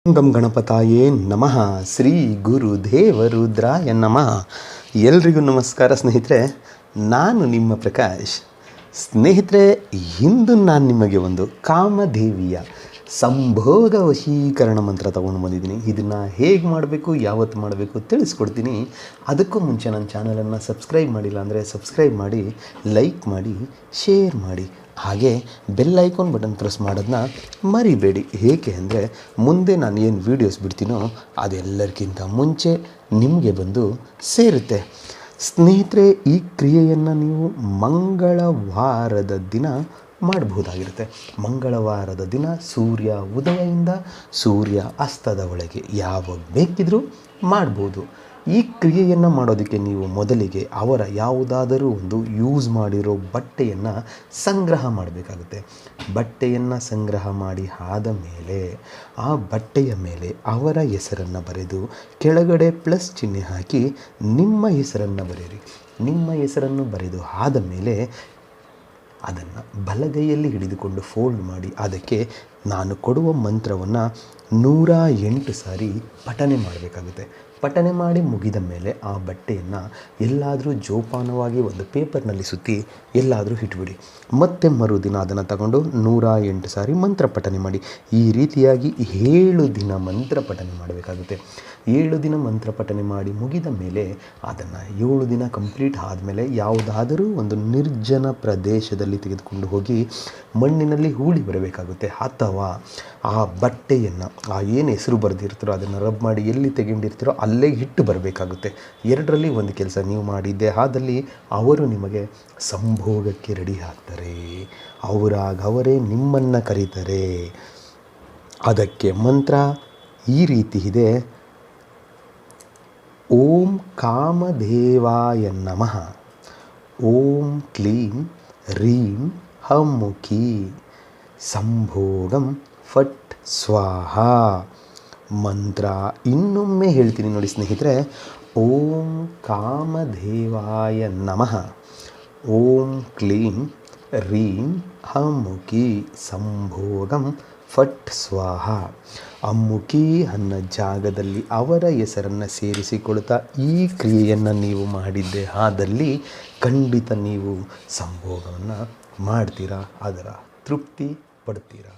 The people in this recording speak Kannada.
ಗಂ ಗಣಪತಾಯೇ ನಮಃ. ಶ್ರೀ ಗುರುದೇವರುದ್ರಾಯ ನಮಃ. ಎಲ್ರಿಗೂ ನಮಸ್ಕಾರ ಸ್ನೇಹಿತರೆ, ನಾನು ನಿಮ್ಮ ಪ್ರಕಾಶ್. ಸ್ನೇಹಿತರೆ, ಇಂದು ನಾನು ನಿಮಗೆ ಒಂದು ಕಾಮದೇವಿಯ ಸಂಭೋಗ ವಶೀಕರಣ ಮಂತ್ರ ತಗೊಂಡು ಬಂದಿದ್ದೀನಿ. ಇದನ್ನು ಹೇಗೆ ಮಾಡಬೇಕು, ಯಾವತ್ತು ಮಾಡಬೇಕು ತಿಳಿಸ್ಕೊಡ್ತೀನಿ. ಅದಕ್ಕೂ ಮುಂಚೆ ನನ್ನ ಚಾನಲನ್ನು ಸಬ್ಸ್ಕ್ರೈಬ್ ಮಾಡಿಲ್ಲ ಅಂದರೆ ಸಬ್ಸ್ಕ್ರೈಬ್ ಮಾಡಿ, ಲೈಕ್ ಮಾಡಿ, ಶೇರ್ ಮಾಡಿ, ಹಾಗೆ ಬೆಲ್ ಐಕಾನ್ ಬಟನ್ ಪ್ರೆಸ್ ಮಾಡೋದನ್ನ ಮರಿಬೇಡಿ. ಏಕೆ ಅಂದರೆ ಮುಂದೆ ನಾನು ಏನು ವೀಡಿಯೋಸ್ ಬಿಡ್ತೀನೋ ಅದೆಲ್ಲರಿಗಿಂತ ಮುಂಚೆ ನಿಮಗೆ ಬಂದು ಸೇರುತ್ತೆ. ಸ್ನೇಹಿತರೆ, ಈ ಕ್ರಿಯೆಯನ್ನು ನೀವು ಮಂಗಳವಾರದ ದಿನ ಮಾಡಬಹುದಾಗಿರುತ್ತೆ. ಮಂಗಳವಾರದ ದಿನ ಸೂರ್ಯ ಉದಯದಿಂದ ಸೂರ್ಯ ಅಸ್ತದ ಒಳಗೆ ಯಾವಾಗ ಬೇಕಿದ್ರೂ ಮಾಡ್ಬೋದು. ಈ ಕ್ರಿಯೆಯನ್ನು ಮಾಡೋದಕ್ಕೆ ನೀವು ಮೊದಲಿಗೆ ಅವರ ಯಾವುದಾದರೂ ಒಂದು ಯೂಸ್ ಮಾಡಿರೋ ಬಟ್ಟೆಯನ್ನು ಸಂಗ್ರಹ ಮಾಡಬೇಕಾಗುತ್ತೆ. ಬಟ್ಟೆಯನ್ನು ಸಂಗ್ರಹ ಮಾಡಿ ಆದ ಮೇಲೆ ಆ ಬಟ್ಟೆಯ ಮೇಲೆ ಅವರ ಹೆಸರನ್ನು ಬರೆದು ಕೆಳಗಡೆ ಪ್ಲಸ್ ಚಿಹ್ನೆ ಹಾಕಿ ನಿಮ್ಮ ಹೆಸರನ್ನು ಬರೆಯಿರಿ. ನಿಮ್ಮ ಹೆಸರನ್ನು ಬರೆದು ಆದ ಮೇಲೆ ಅದನ್ನು ಬಲಗೈಯಲ್ಲಿ ಹಿಡಿದುಕೊಂಡು ಫೋಲ್ಡ್ ಮಾಡಿ ಅದಕ್ಕೆ ನಾನು ಕೊಡುವ ಮಂತ್ರವನ್ನು 108 ಸಾರಿ ಪಠನೆ ಮಾಡಬೇಕಾಗುತ್ತೆ. ಪಠನೆ ಮಾಡಿ ಮುಗಿದ ಮೇಲೆ ಆ ಬಟ್ಟೆಯನ್ನು ಎಲ್ಲಾದರೂ ಜೋಪಾನವಾಗಿ ಒಂದು ಪೇಪರ್ನಲ್ಲಿ ಸುತ್ತಿ ಎಲ್ಲಾದರೂ ಇಟ್ಬಿಡಿ. ಮತ್ತೆ ಮರುದಿನ ಅದನ್ನು ತಗೊಂಡು 108 ಸಾರಿ ಮಂತ್ರ ಪಠನೆ ಮಾಡಿ. ಈ ರೀತಿಯಾಗಿ 7 ದಿನ ಮಂತ್ರ ಪಠನೆ ಮಾಡಬೇಕಾಗುತ್ತೆ. 7 ದಿನ ಮಂತ್ರ ಪಠನೆ ಮಾಡಿ ಮುಗಿದ ಮೇಲೆ ಅದನ್ನು 7 ದಿನ ಕಂಪ್ಲೀಟ್ ಆದಮೇಲೆ ಯಾವುದಾದರೂ ಒಂದು ನಿರ್ಜನ ಪ್ರದೇಶದಲ್ಲಿ ತೆಗೆದುಕೊಂಡು ಹೋಗಿ ಮಣ್ಣಿನಲ್ಲಿ ಹೂಳಿ ಬರಬೇಕಾಗುತ್ತೆ. ಅಥವಾ ಆ ಬಟ್ಟೆಯನ್ನು ಏನು ಹೆಸರು ಬರೆದಿರ್ತೀರೋ ಅದನ್ನು ರಬ್ ಮಾಡಿ ಎಲ್ಲಿ ತೆಗೆದಿರ್ತೀರೋ ಅಲ್ಲೇ ಇಟ್ಟು ಬರಬೇಕಾಗುತ್ತೆ. ಎರಡರಲ್ಲಿ ಒಂದು ಕೆಲಸ ನೀವು ಮಾಡಿದ್ದೆ ಆದಲ್ಲಿ ಅವರು ನಿಮಗೆ ಸಂಭೋಗಕ್ಕೆ ರೆಡಿ ಆಗ್ತಾರೆ. ಅವರೇ ನಿಮ್ಮನ್ನು ಕರೀತಾರೆ. ಅದಕ್ಕೆ ಮಂತ್ರ ಈ ರೀತಿ ಇದೆ: ಓಂ ಕಾಮದೇವಾಯ ನಮಃ. ಓಂ ಕ್ಲೀಂ ರೀಂ ಹಮ್ಮುಖಿ ಸಂಭೋಗಂ ಫಟ್ ಸ್ವಾಹ. ಮಂತ್ರ ಇನ್ನೊಮ್ಮೆ ಹೇಳ್ತೀನಿ ನೋಡಿ ಸ್ನೇಹಿತರೆ. ಓಂ ಕಾಮದೇವಾಯ ನಮಃ. ಓಂ ಕ್ಲೀಂ ರೀಂ ಹಮ್ಮುಖಿ ಸಂಭೋಗಂ ಫಟ್ ಸ್ವಾಹ. ಅಮ್ಮುಖಿ ಅನ್ನೋ ಜಾಗದಲ್ಲಿ ಅವರ ಹೆಸರನ್ನು ಸೇರಿಸಿಕೊಳ್ತಾ ಈ ಕ್ರಿಯೆಯನ್ನು ನೀವು ಮಾಡಿದ್ದೆ ಆದಲ್ಲಿ ಖಂಡಿತ ನೀವು ಸಂಭೋಗವನ್ನು ಮಾಡ್ತೀರಾ, ಅದರ ತೃಪ್ತಿ ಪಡ್ತೀರಾ.